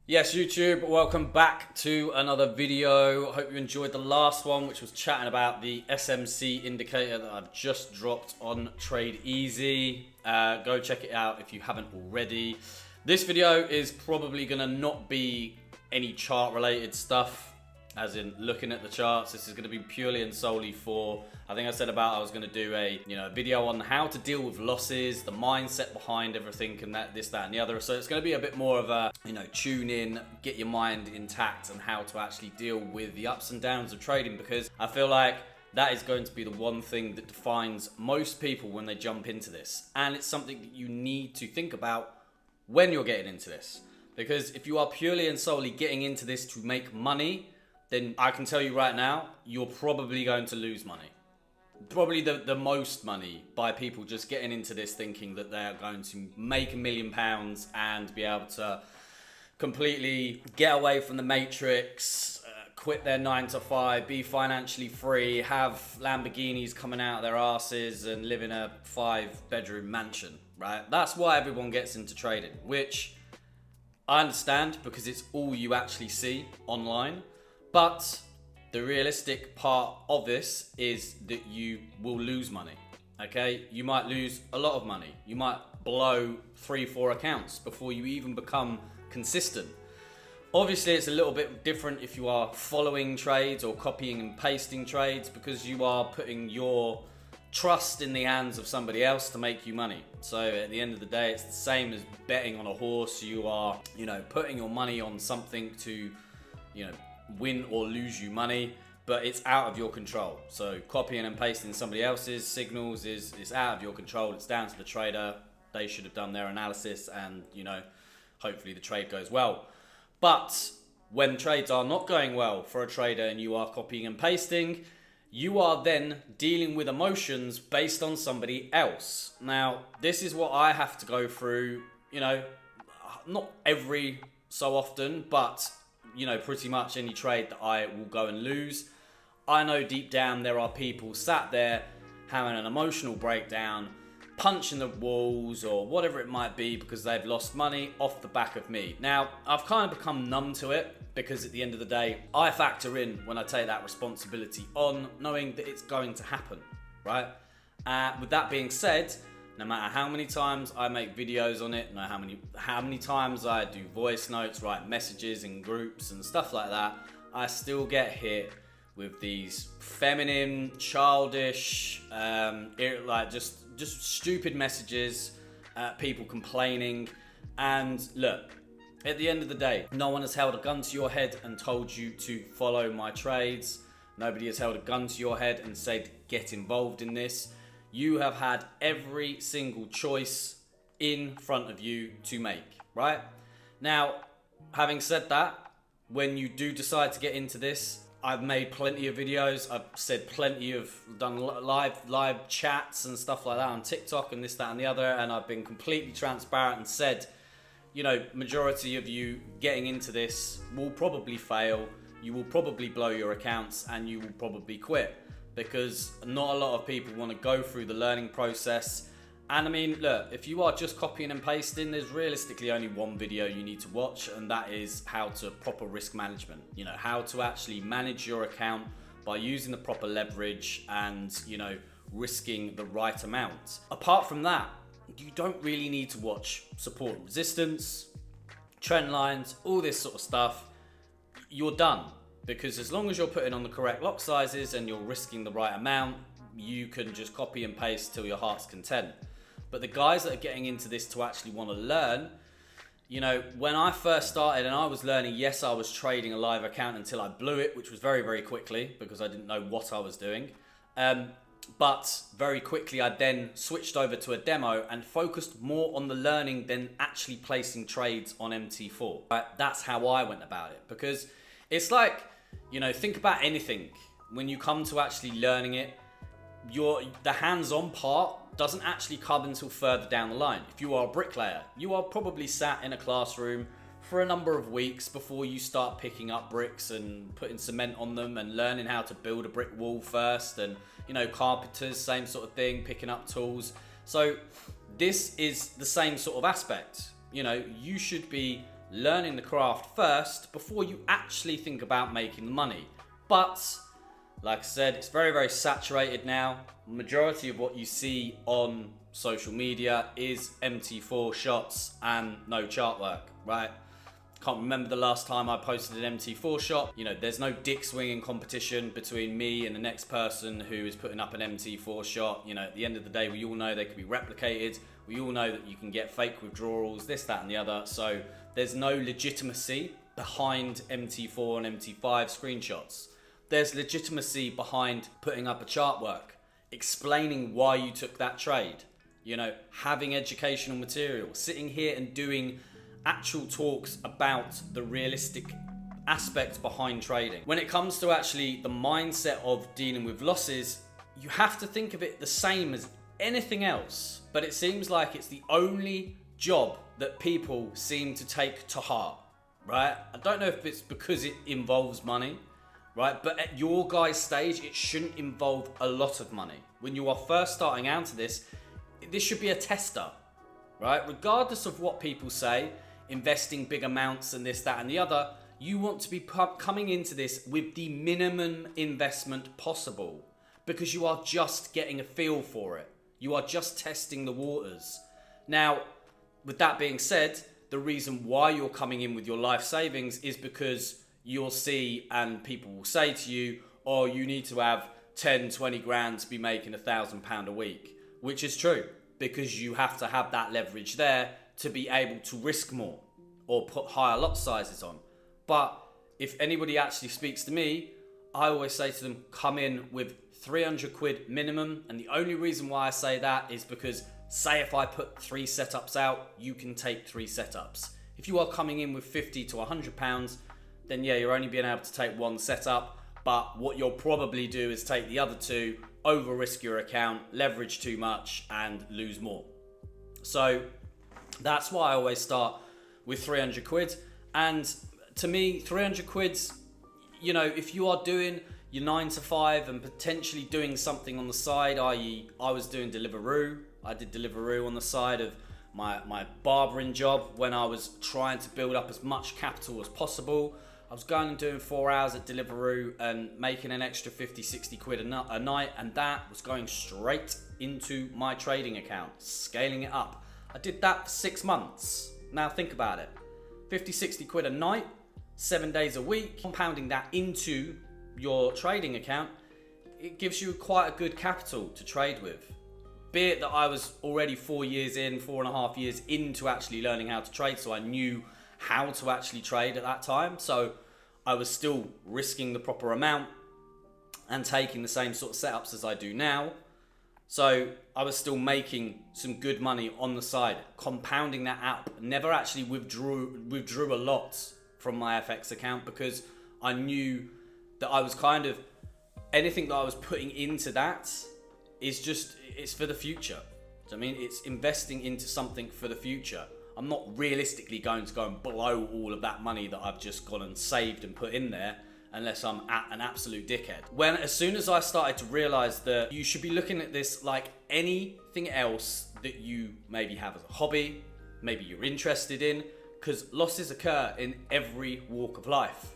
Yes, YouTube, welcome back to another video. Hope you enjoyed the last one, which was chatting about the SMC indicator that I've just dropped on Trade Easy. Go check it out if you haven't already. This video is probably gonna not be any chart related stuff, as in looking at the charts. This is going to be purely and solely for, I think I said about I was going to do a video on how to deal with losses, the mindset behind everything, and this, that, and the other. So it's going to be a bit more of a tune in, get your mind intact, and how to actually deal with the ups and downs of trading, because I feel like that is going to be the one thing that defines most people when they jump into this, and it's something that you need to think about when you're getting into this, because if you are purely and solely getting into this to make money, then I can tell you right now, you're probably going to lose money. Probably the most money by people just getting into this thinking that they're going to make £1 million and be able to completely get away from the matrix, quit their 9 to 5, be financially free, have Lamborghinis coming out of their asses and live in a 5-bedroom mansion, right? That's why everyone gets into trading, which I understand because it's all you actually see online. But the realistic part of this is that you will lose money, okay? You might lose a lot of money. You might blow 3-4 accounts before you even become consistent. Obviously, it's a little bit different if you are following trades or copying and pasting trades, because you are putting your trust in the hands of somebody else to make you money. So at the end of the day, it's the same as betting on a horse. You are, putting your money on something to, win or lose you money, but it's out of your control. So copying and pasting somebody else's signals is out of your control. It's down to the trader. They should have done their analysis, and hopefully the trade goes well. But when trades are not going well for a trader and you are copying and pasting, you are then dealing with emotions based on somebody else. Now, this is what I have to go through, not every so often, but pretty much any trade that I will go and lose. I know deep down there are people sat there having an emotional breakdown, punching the walls or whatever it might be, because they've lost money off the back of me. Now, I've kind of become numb to it, because at the end of the day, I factor in when I take that responsibility on, knowing that it's going to happen, right? With that being said, no matter how many times I make videos on it, no how many times I do voice notes, write messages in groups and stuff like that, I still get hit with these feminine, childish, just stupid messages, people complaining. And look, at the end of the day, no one has held a gun to your head and told you to follow my trades. Nobody has held a gun to your head and said, get involved in this. You have had every single choice in front of you to make, right? Now, having said that, when you do decide to get into this, I've made plenty of videos. I've said done live chats and stuff like that on TikTok and this, that, and the other. And I've been completely transparent and said, majority of you getting into this will probably fail. You will probably blow your accounts and you will probably quit, because not a lot of people want to go through the learning process. And I mean, look, if you are just copying and pasting, there's realistically only one video you need to watch, and that is how to proper risk management. How to actually manage your account by using the proper leverage and, risking the right amount. Apart from that, you don't really need to watch support and resistance, trend lines, all this sort of stuff. You're done. Because as long as you're putting on the correct lot sizes and you're risking the right amount, you can just copy and paste till your heart's content. But the guys that are getting into this to actually want to learn, when I first started and I was learning, yes, I was trading a live account until I blew it, which was very, very quickly, because I didn't know what I was doing. But very quickly, I then switched over to a demo and focused more on the learning than actually placing trades on MT4. Right? That's how I went about it, because it's like, think about anything. When you come to actually learning it, the hands-on part doesn't actually come until further down the line. If you are a bricklayer, you are probably sat in a classroom for a number of weeks before you start picking up bricks and putting cement on them and learning how to build a brick wall first. And, carpenters, same sort of thing, picking up tools. So this is the same sort of aspect. You should be learning the craft first before you actually think about making the money. But like I said, it's very, very saturated now. Majority of what you see on social media is MT4 shots and no chart work, right? Can't remember the last time I posted an MT4 shot. You know, there's no dick swinging competition between me and the next person who is putting up an MT4 shot. You know, at the end of the day, we all know they can be replicated. We all know that you can get fake withdrawals, this, that, and the other. So there's no legitimacy behind MT4 and MT5 screenshots. There's legitimacy behind putting up a chart work, explaining why you took that trade, you know, having educational material, sitting here and doing actual talks about the realistic aspects behind trading. When it comes to actually the mindset of dealing with losses, you have to think of it the same as anything else, but it seems like it's the only job that people seem to take to heart, right? I don't know if it's because it involves money, right? But at your guys' stage, it shouldn't involve a lot of money. When you are first starting out to this should be a tester, right? Regardless of what people say, investing big amounts and this, that, and the other, you want to be coming into this with the minimum investment possible because you are just getting a feel for it. You are just testing the waters. Now, with that being said, the reason why you're coming in with your life savings is because you'll see and people will say to you, oh, you need to have 10, 20 grand to be making £1,000 a week, which is true because you have to have that leverage there to be able to risk more or put higher lot sizes on. But if anybody actually speaks to me, I always say to them, come in with 300 quid minimum. And the only reason why I say that is because say if I put 3 setups out, you can take 3 setups. If you are coming in with 50 to 100 pounds, then yeah, you're only being able to take 1 setup. But what you'll probably do is take the other 2, over risk your account, leverage too much and lose more. So that's why I always start with 300 quid. And to me, 300 quid's, you know, if you are doing your 9 to 5 and potentially doing something on the side, i.e. I was doing Deliveroo. I did Deliveroo on the side of my barbering job when I was trying to build up as much capital as possible. I was going and doing 4 hours at Deliveroo and making an extra 50, 60 quid a night, and that was going straight into my trading account, scaling it up. I did that for 6 months. Now think about it. 50, 60 quid a night, 7 days a week, compounding that into your trading account, it gives you quite a good capital to trade with. Be it that I was already 4 years in, 4.5 years into actually learning how to trade, so I knew how to actually trade at that time. So I was still risking the proper amount and taking the same sort of setups as I do now. So I was still making some good money on the side, compounding that out. Never actually withdrew a lot from my FX account because I knew that I was kind of, anything that I was putting into that is just, it's for the future. So I mean, it's investing into something for the future. I'm not realistically going to go and blow all of that money that I've just gone and saved and put in there unless I'm an absolute dickhead. As soon as I started to realize that you should be looking at this like anything else that you maybe have as a hobby, maybe you're interested in, because losses occur in every walk of life.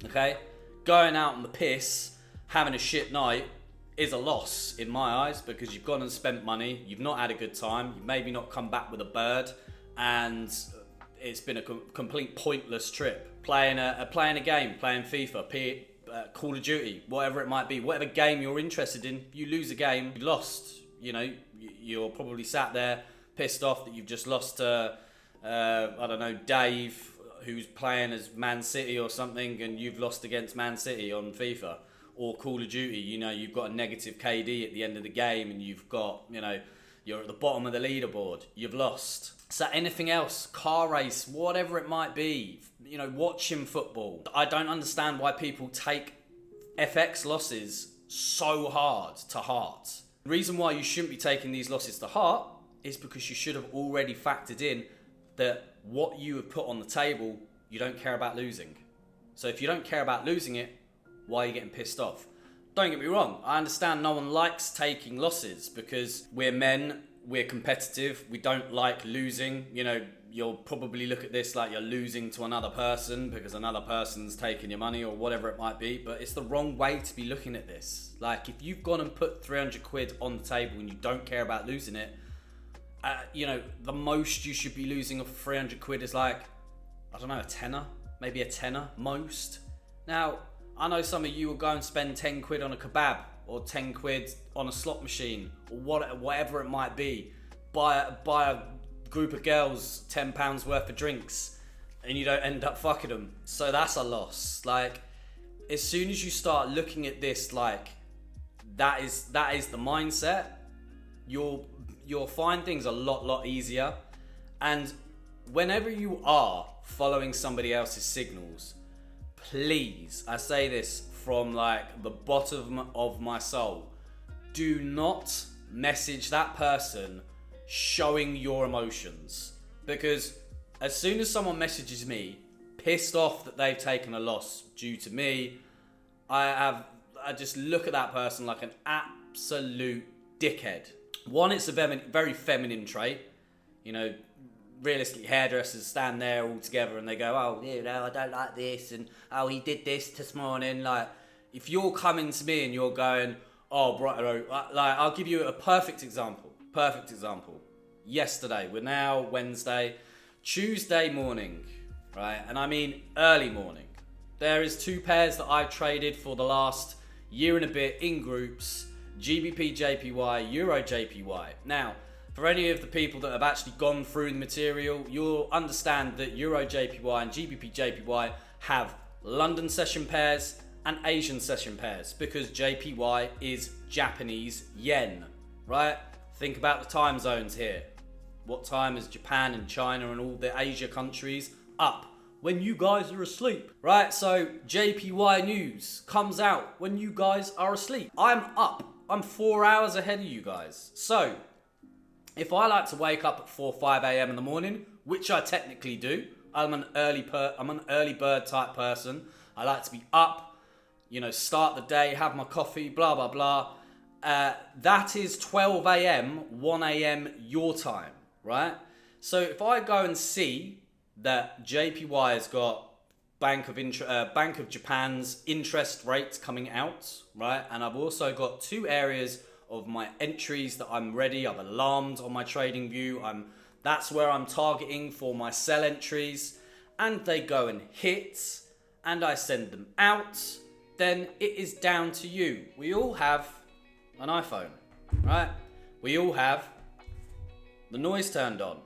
Okay? Going out on the piss, having a shit night is a loss in my eyes because you've gone and spent money, you've not had a good time, you've maybe not come back with a bird, and it's been a complete pointless trip. Playing a game, playing FIFA, Call of Duty, whatever it might be, whatever game you're interested in, you lose a game, you lost. You know, you're probably sat there pissed off that you've just lost to, I don't know, Dave, who's playing as Man City or something, and you've lost against Man City on FIFA. Or Call of Duty, you know, you've got a negative KD at the end of the game and you've got, you know, you're at the bottom of the leaderboard, you've lost. So anything else, car race, whatever it might be, you know, watching football. I don't understand why people take FX losses so hard to heart. The reason why you shouldn't be taking these losses to heart is because you should have already factored in that what you have put on the table, you don't care about losing. So if you don't care about losing it, why are you getting pissed off? Don't get me wrong, I understand no one likes taking losses because we're men, we're competitive. We don't like losing. You know, you'll probably look at this like you're losing to another person because another person's taking your money or whatever it might be. But it's the wrong way to be looking at this. Like, if you've gone and put 300 quid on the table and you don't care about losing it, you know, the most you should be losing of 300 quid is like, I don't know, a tenner, maybe a tenner most. Now, I know some of you will go and spend 10 quid on a kebab or 10 quid on a slot machine or whatever it might be. Buy a group of girls £10 worth of drinks and you don't end up fucking them. So that's a loss. Like, as soon as you start looking at this like that is the mindset, you'll find things a lot easier. And whenever you are following somebody else's signals, please, I say this from like the bottom of my soul, do not message that person showing your emotions. Because as soon as someone messages me pissed off that they've taken a loss due to me, I just look at that person like an absolute dickhead. One, it's a very feminine trait. You know, realistically, hairdressers stand there all together and they go, oh, you know, I don't like this, and oh, he did this morning. Like, if you're coming to me and you're going, oh, bro, like, I'll give you a perfect example. Yesterday, we're now Wednesday, Tuesday morning, right? And I mean early morning. There is 2 pairs that I've traded for the last year and a bit in groups, GBP JPY, Euro JPY. Now, for any of the people that have actually gone through the material, you'll understand that Euro JPY and GBP JPY have London session pairs and Asian session pairs, because JPY is Japanese yen, right? Think about the time zones here. What time is Japan and China and all the Asia countries up? When you guys are asleep, right? So JPY news comes out when you guys are asleep. I'm up. I'm 4 hours ahead of you guys. So if I like to wake up at 4, 5 a.m. in the morning, which I technically do, I'm an early bird type person. I like to be up, you know, start the day, have my coffee, blah, blah, blah. That is 12 a.m., 1 a.m. your time, right? So if I go and see that JPY has got Bank of Japan's interest rates coming out, right? And I've also got 2 areas of my entries that I'm ready. I've alarmed on my trading view. That's where I'm targeting for my sell entries, and they go and hit, and I send them out. Then it is down to you. We all have an iPhone, right? We all have the noise turned on.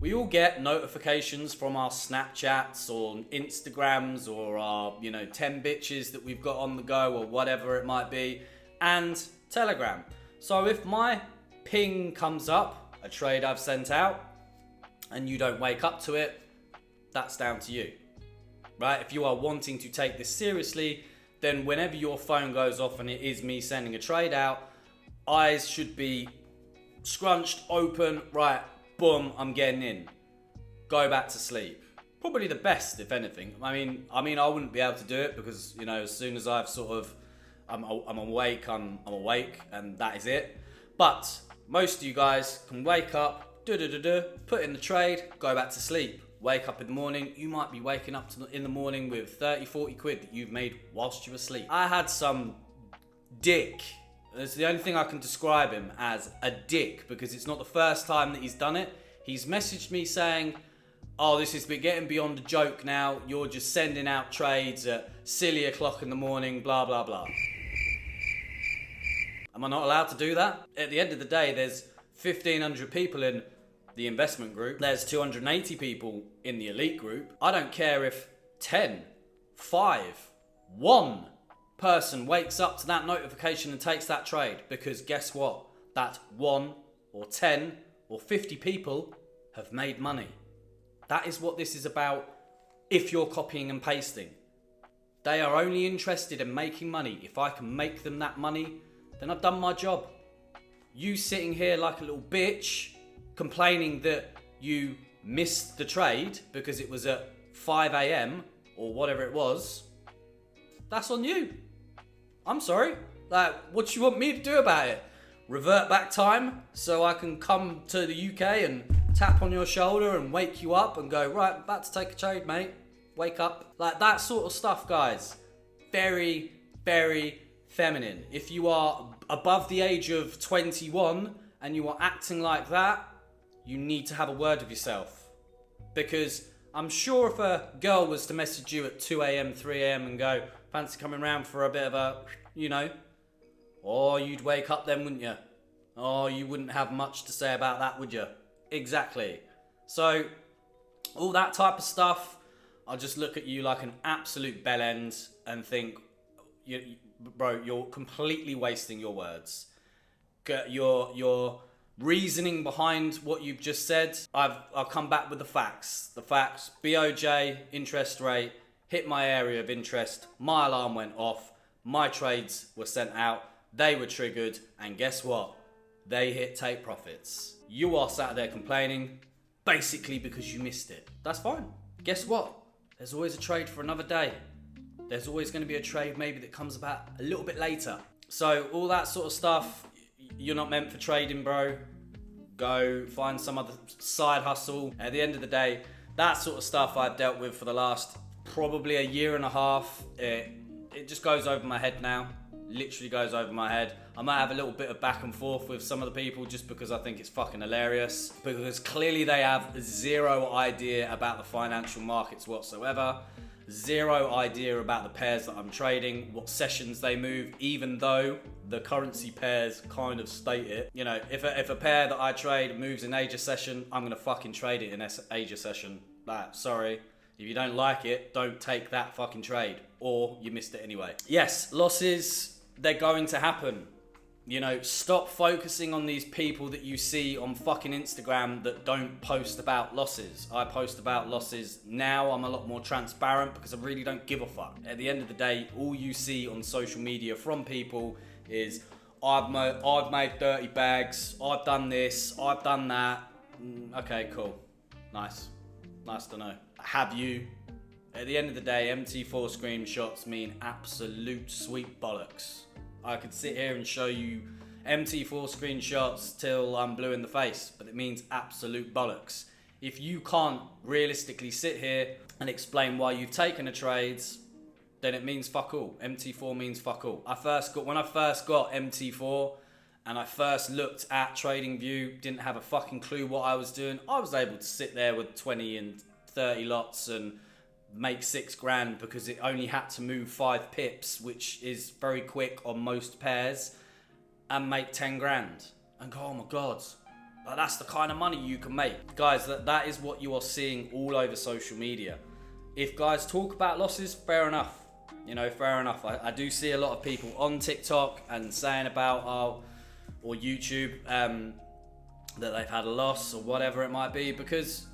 We all get notifications from our Snapchats or Instagrams or our, 10 bitches that we've got on the go or whatever it might be, and Telegram. So if my ping comes up, a trade I've sent out, and you don't wake up to it, that's down to you, right? If you are wanting to take this seriously, then whenever your phone goes off and it is me sending a trade out, eyes should be scrunched, open, right, boom, I'm getting in. Go back to sleep. Probably the best, if anything. I mean, I wouldn't be able to do it because, as soon as I've I'm awake, I'm awake, and that is it. But most of you guys can wake up, put in the trade, go back to sleep. Wake up in the morning, you might be waking up in the morning with 30, 40 quid that you've made whilst you were asleep. I had some dick. It's the only thing I can describe him as, a dick, because it's not the first time that he's done it. He's messaged me saying, oh, this is getting beyond a joke now. You're just sending out trades at silly o'clock in the morning, blah, blah, blah. Am I not allowed to do that? At the end of the day, there's 1,500 people in the investment group. There's 280 people in the elite group. I don't care if 10, 5, 1 person wakes up to that notification and takes that trade, because guess what? That 1 or 10 or 50 people have made money. That is what this is about. If you're copying and pasting, they are only interested in making money. If I can make them that money, then I've done my job. You sitting here like a little bitch complaining that you missed the trade because it was at 5 a.m. or whatever it was, that's on you. I'm sorry. Like, what do you want me to do about it? revert back time so I can come to the UK and tap on your shoulder and wake you up and go, right, I'm about to take a trade, mate. Wake up. Like that sort of stuff, guys. Very, very feminine. If you are above the age of 21 and you are acting like that, you need to have a word with yourself. Because I'm sure if a girl was to message you at 2 a.m, 3 a.m. and go, fancy coming round for a bit of a, you'd wake up then, wouldn't you? Oh, you wouldn't have much to say about that, would you? Exactly. So, all that type of stuff, I'll just look at you like an absolute bellend and think, bro, you're completely wasting your words. Your reasoning behind what you've just said, I'll come back with the facts. The facts, BOJ, interest rate, hit my area of interest, my alarm went off, my trades were sent out, they were triggered, and guess what? They hit take profits. You are sat there complaining, basically because you missed it. That's fine. Guess what? There's always a trade for another day. There's always going to be a trade maybe that comes about a little bit later. So all that sort of stuff, you're not meant for trading, bro. Go find some other side hustle. At the end of the day, that sort of stuff I've dealt with for the last probably a year and a half. It just goes over my head now. Literally goes over my head. I might have a little bit of back and forth with some of the people just because I think it's fucking hilarious. Because clearly they have zero idea about the financial markets whatsoever. Zero idea about the pairs that I'm trading, what sessions they move, even though the currency pairs kind of state it. If a pair that I trade moves in Asia session, I'm gonna fucking trade it in Asia session. Sorry. If you don't like it, don't take that fucking trade. Or you missed it anyway. Yes, losses, they're going to happen. Stop focusing on these people that you see on fucking Instagram that don't post about losses. I post about losses now. I'm a lot more transparent because I really don't give a fuck. At the end of the day, all you see on social media from people is, I've made 30 bags, I've done this, I've done that. Okay, cool. Nice to know. Have you? At the end of the day, MT4 screenshots mean absolute sweet bollocks. I could sit here and show you MT4 screenshots till I'm blue in the face, but it means absolute bollocks. If you can't realistically sit here and explain why you've taken a trade, then it means fuck all. MT4 means fuck all. When I first got MT4 and I first looked at TradingView, didn't have a fucking clue what I was doing, I was able to sit there with 20 and 30 lots and make 6 grand because it only had to move 5 pips, which is very quick on most pairs, and make 10 grand and go, oh my god, that's the kind of money you can make. Guys, that is what you are seeing all over social media. If guys talk about losses, fair enough. Fair enough. I do see a lot of people on TikTok and saying about or YouTube that they've had a loss or whatever it might be, because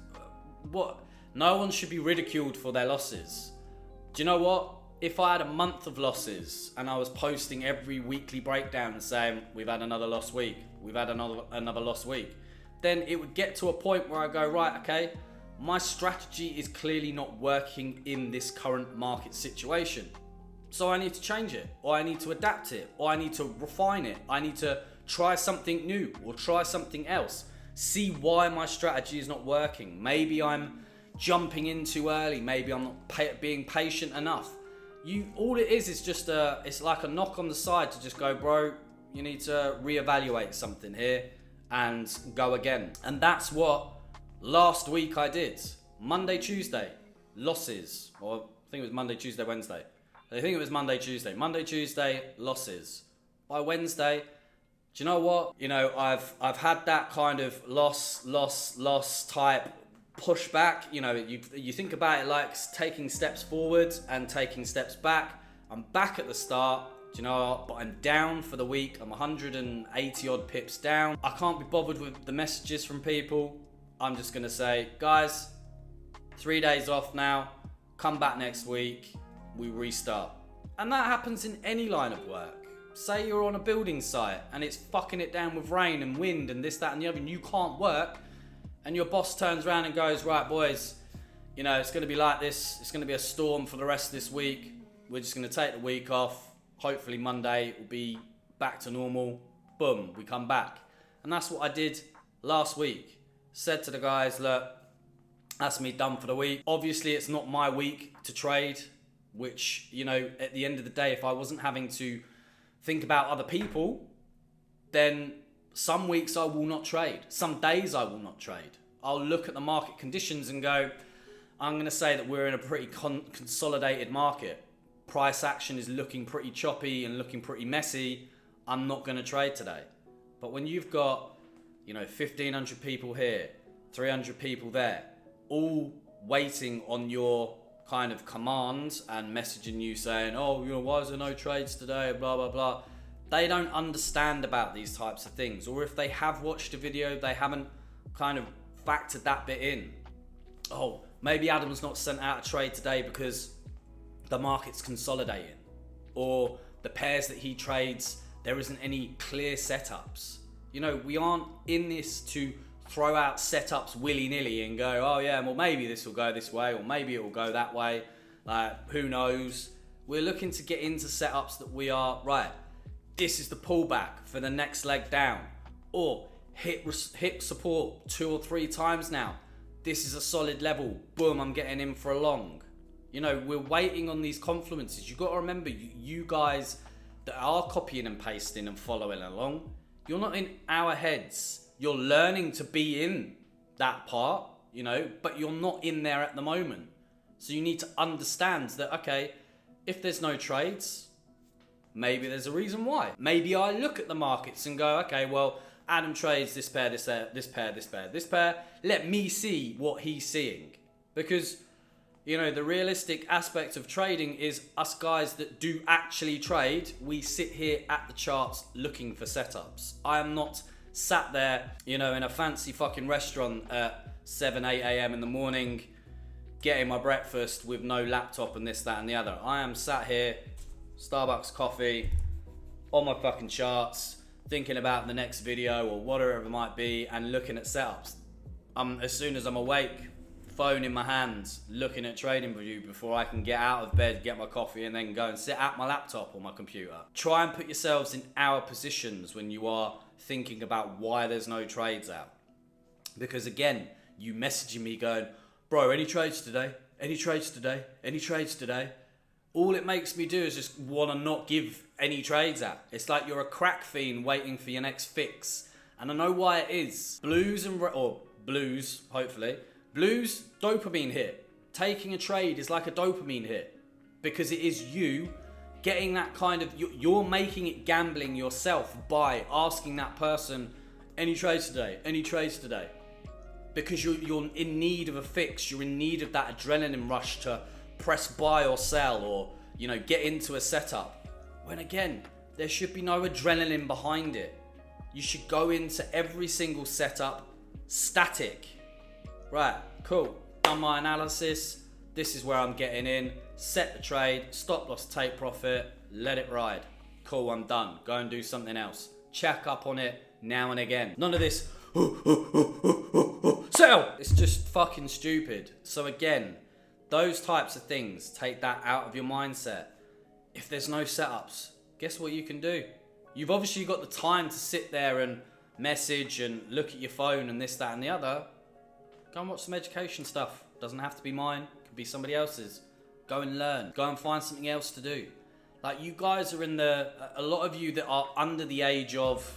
no one should be ridiculed for their losses. Do you know what? If I had a month of losses and I was posting every weekly breakdown and saying, we've had another lost week, we've had another lost week, then it would get to a point where I go, right, okay, my strategy is clearly not working in this current market situation. So I need to change it, or I need to adapt it, or I need to refine it. I need to try something new or try something else. See why my strategy is not working. Maybe I'm jumping in too early. Maybe I'm not being patient enough. All it is just it's like a knock on the side to just go, bro, you need to reevaluate something here and go again. And that's what last week I did. Monday, Tuesday, losses. Or I think it was Monday, Tuesday, Wednesday. I think it was Monday, Tuesday. Monday, Tuesday, losses. By Wednesday, do you know what? I've had that kind of loss type pushback. You think about it like taking steps forward and taking steps back. I'm back at the start. Do you know what? But I'm down for the week. I'm 180 odd pips down. I can't be bothered with the messages from people. I'm just gonna say, guys, 3 days off now. Come back next week. We restart. And that happens in any line of work. Say you're on a building site and it's fucking it down with rain and wind and this, that and the other, and you can't work, and your boss turns around and goes, right boys, it's going to be like this, it's going to be a storm for the rest of this week, we're just going to take the week off, hopefully Monday will be back to normal, boom, we come back. And that's what I did last week. Said to the guys, look, that's me done for the week. Obviously, it's not my week to trade, which, you know, at the end of the day, if I wasn't having to think about other people, then some weeks I will not trade. Some days I will not trade. I'll look at the market conditions and go, I'm going to say that we're in a pretty consolidated market. Price action is looking pretty choppy and looking pretty messy. I'm not going to trade today. But when you've got, you know, 1,500 people here, 300 people there, all waiting on your kind of commands and messaging you saying, oh, you know, why is there no trades today, blah, blah, blah. They don't understand about these types of things. Or if they have watched a video, they haven't kind of factored that bit in. Oh, maybe Adam's not sent out a trade today because the market's consolidating. Or the pairs that he trades, there isn't any clear setups. You know, we aren't in this to throw out setups willy-nilly and go, oh yeah, well maybe this will go this way or maybe it will go that way. Who knows? We're looking to get into setups that we are, right, this is the pullback for the next leg down. Or hit support 2 or 3 times now. This is a solid level. Boom, I'm getting in for a long. You know, we're waiting on these confluences. You've got to remember, you guys that are copying and pasting and following along, you're not in our heads. You're learning to be in that part, you know, but you're not in there at the moment. So you need to understand that, okay, if there's no trades, maybe there's a reason why. Maybe I look at the markets and go, okay, well, Adam trades this pair, this pair, this pair, this pair, this pair. Let me see what he's seeing. Because, you know, the realistic aspect of trading is us guys that do actually trade, we sit here at the charts looking for setups. I am not sat there, you know, in a fancy fucking restaurant at 7, 8 a.m. in the morning, getting my breakfast with no laptop and this, that, and the other. I am sat here, Starbucks coffee, on my fucking charts, thinking about the next video or whatever it might be, and looking at setups. As soon as I'm awake, phone in my hands, looking at TradingView before I can get out of bed, get my coffee, and then go and sit at my laptop or my computer. Try and put yourselves in our positions when you are thinking about why there's no trades out. Because again, you messaging me going, bro, any trades today? Any trades today? Any trades today? All it makes me do is just want to not give any trades out. It's like you're a crack fiend waiting for your next fix. And I know why it is. Blues, hopefully. Blues, dopamine hit. Taking a trade is like a dopamine hit. Because it is you getting that kind of, you're making it gambling yourself by asking that person, any trades today? Any trades today? Because you're in need of a fix. You're in need of that adrenaline rush to press buy or sell, or, you know, get into a setup. When again, there should be no adrenaline behind it. You should go into every single setup static. Right, cool. Done my analysis. This is where I'm getting in. Set the trade, stop loss, take profit, let it ride. Cool, I'm done. Go and do something else. Check up on it now and again. None of this, sell! It's just fucking stupid. So again, those types of things, take that out of your mindset. If there's no setups, guess what you can do? You've obviously got the time to sit there and message and look at your phone and this, that, and the other. Go and watch some education stuff. Doesn't have to be mine, could be somebody else's. Go and learn. Go and find something else to do. Like, you guys are a lot of you that are under the age of,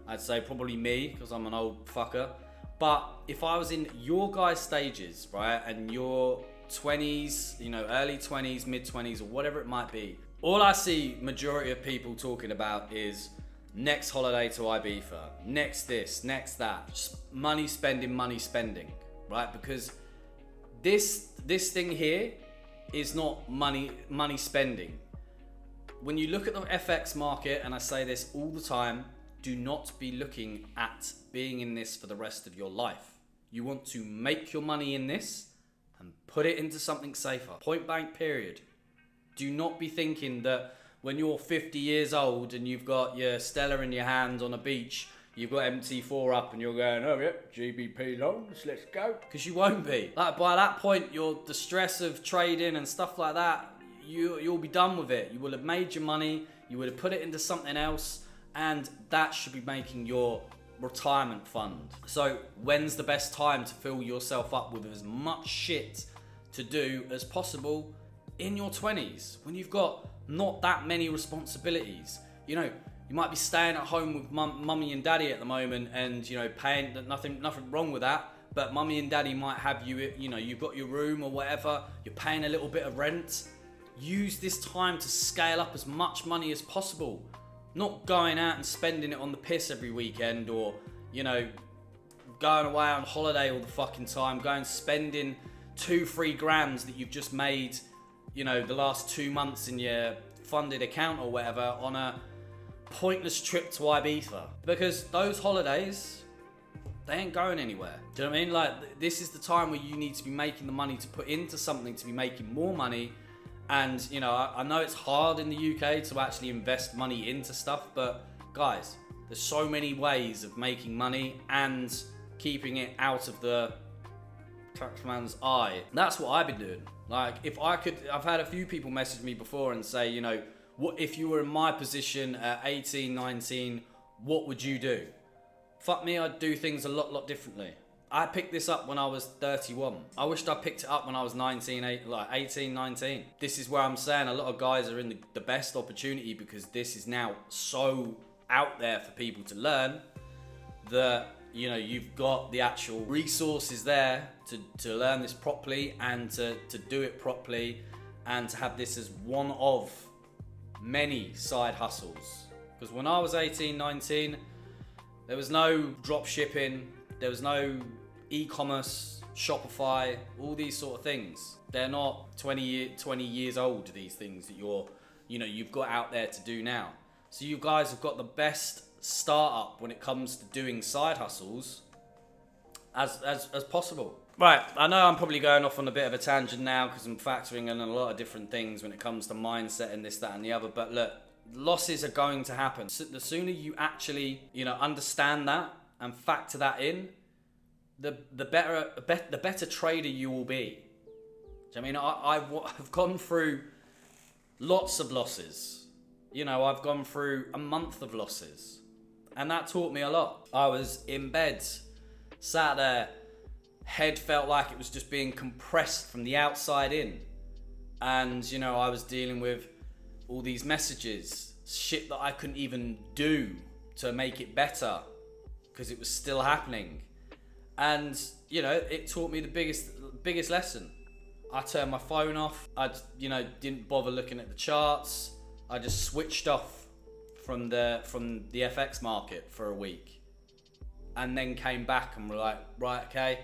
I'd say probably me, because I'm an old fucker. But if I was in your guys' stages, right, and your 20s, you know, early 20s, mid 20s, or whatever it might be, all I see majority of people talking about is next holiday to Ibiza, next this, next that, just money spending, right? Because this thing here is not money spending. When you look at the FX market, and I say this all the time, do not be looking at being in this for the rest of your life. You want to make your money in this and put it into something safer. Point blank period. Do not be thinking that when you're 50 years old and you've got your Stella in your hand on a beach, you've got MT4 up and you're going, oh yeah, GBP longs, let's go. Because you won't be. Like, by that point, the stress of trading and stuff like that, you'll be done with it. You will have made your money, you would have put it into something else, and that should be making your retirement fund. So when's the best time to fill yourself up with as much shit to do as possible? In your 20s, when you've got not that many responsibilities. You know, you might be staying at home with mummy and daddy at the moment, and you know, paying nothing wrong with that. But mummy and daddy might have you, you know, you've got your room or whatever, you're paying a little bit of rent. Use this time to scale up as much money as possible. Not going out and spending it on the piss every weekend, or, you know, going away on holiday all the fucking time, going spending 2-3 grand that you've just made, you know, the last 2 months in your funded account or whatever on a pointless trip to Ibiza. Because those holidays, they ain't going anywhere. Do you know what I mean? Like, this is the time where you need to be making the money to put into something, to be making more money. And, you know, I know it's hard in the UK to actually invest money into stuff, but guys, there's so many ways of making money and keeping it out of the taxman's eye. That's what I've been doing. Like, if I could, I've had a few people message me before and say, you know, what if you were in my position at 18, 19, what would you do? Fuck me, I'd do things a lot differently. I picked this up when I was 31. I wished I picked it up when I was 18, 19. This is where I'm saying a lot of guys are in the best opportunity, because this is now so out there for people to learn that, you know, you've got the actual resources there to learn this properly and to do it properly, and to have this as one of many side hustles. Because when I was 18, 19, there was no drop shipping, there was no e-commerce, Shopify, all these sort of things. They're not 20 years old, these things that you've got out there to do now. So you guys have got the best startup when it comes to doing side hustles as possible. Right, I know I'm probably going off on a bit of a tangent now because I'm factoring in a lot of different things when it comes to mindset and this, that and the other, but look, losses are going to happen. So the sooner you actually, you know, understand that and factor that in, the better trader you will be. I mean, I've gone through lots of losses. You know, I've gone through a month of losses, and that taught me a lot. I was in bed, sat there, head felt like it was just being compressed from the outside in. And, you know, I was dealing with all these messages, shit that I couldn't even do to make it better because it was still happening. And, you know, it taught me the biggest lesson. I turned my phone off. I, you know, didn't bother looking at the charts. I just switched off from the FX market for a week, and then came back and were like, right, okay,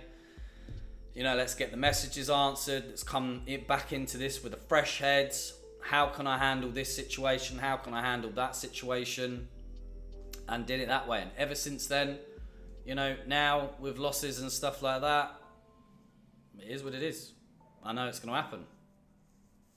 you know, let's get the messages answered. Let's come back into this with a fresh head. How can I handle this situation? How can I handle that situation? And did it that way. And ever since then, you know, now with losses and stuff like that, it is what it is. I know it's going to happen.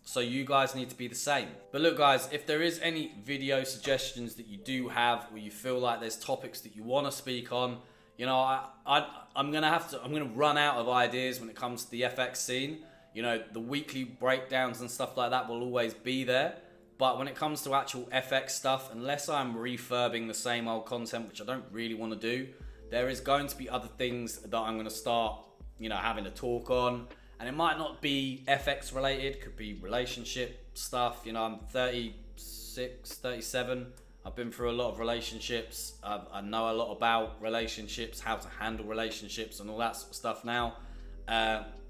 So you guys need to be the same. But look, guys, if there is any video suggestions that you do have, where you feel like there's topics that you want to speak on, you know, I'm gonna run out of ideas when it comes to the FX scene. You know, the weekly breakdowns and stuff like that will always be there. But when it comes to actual FX stuff, unless I'm refurbing the same old content, which I don't really want to do, there is going to be other things that I'm going to start, you know, having a talk on. And it might not be FX related, could be relationship stuff. You know, I'm 36, 37. I've been through a lot of relationships. I know a lot about relationships, how to handle relationships and all that sort of stuff now.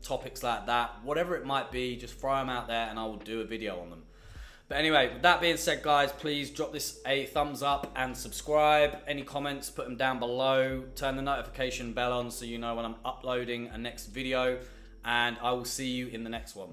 Topics like that, whatever it might be, just throw them out there and I will do a video on them. But anyway, with that being said, guys, please drop this a thumbs up and subscribe. Any comments, put them down below. Turn the notification bell on so you know when I'm uploading a next video. And I will see you in the next one.